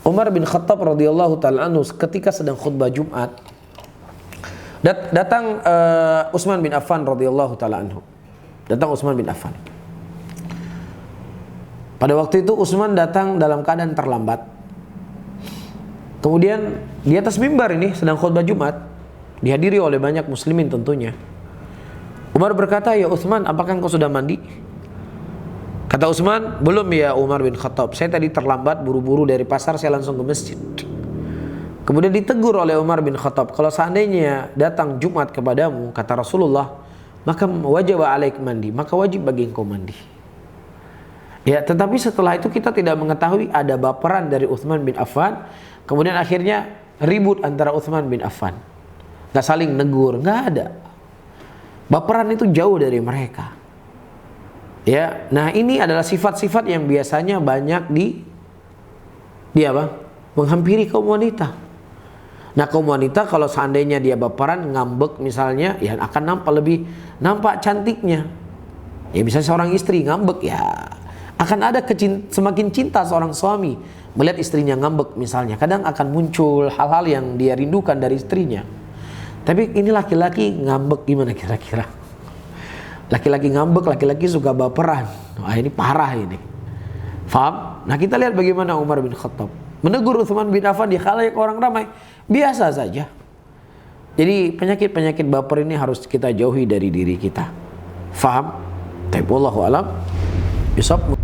Umar bin Khattab radhiyallahu taala anhu ketika sedang khutbah Jumat, datang Utsman bin Affan radhiyallahu taala anhu. Datang Utsman bin Affan. Pada waktu itu Utsman datang dalam keadaan terlambat. Kemudian di atas mimbar ini sedang khutbah Jumat, dihadiri oleh banyak muslimin tentunya. Umar berkata, "Ya Utsman, apakah engkau sudah mandi?" Kata Utsman, "Belum ya Umar bin Khattab. Saya tadi terlambat, buru-buru dari pasar, saya langsung ke masjid." Kemudian ditegur oleh Umar bin Khattab, "Kalau seandainya datang Jumat kepadamu," kata Rasulullah, "maka wajib alaik mandi, maka wajib bagi engkau mandi." Ya, tetapi setelah itu kita tidak mengetahui ada baperan dari Utsman bin Affan. Kemudian akhirnya ribut antara Utsman bin Affan. Nggak saling negur, nggak ada. Baperan itu jauh dari mereka. Ya, nah ini adalah sifat-sifat yang biasanya banyak di apa? Menghampiri kaum wanita. Nah, kaum wanita kalau seandainya dia baperan, ngambek misalnya, ya akan nampak cantiknya. Ya bisa seorang istri ngambek, ya akan ada semakin cinta seorang suami melihat istrinya ngambek misalnya. Kadang akan muncul hal-hal yang dia rindukan dari istrinya. Tapi ini laki-laki ngambek gimana kira-kira? Laki-laki ngambek, laki-laki suka baperan. Wah, ini parah ini. Faham? Nah, kita lihat bagaimana Umar bin Khattab menegur Utsman bin Affan di khalayak orang ramai. Biasa saja. Jadi penyakit-penyakit baper ini harus kita jauhi dari diri kita. Faham? Wallahu a'lam bishawab.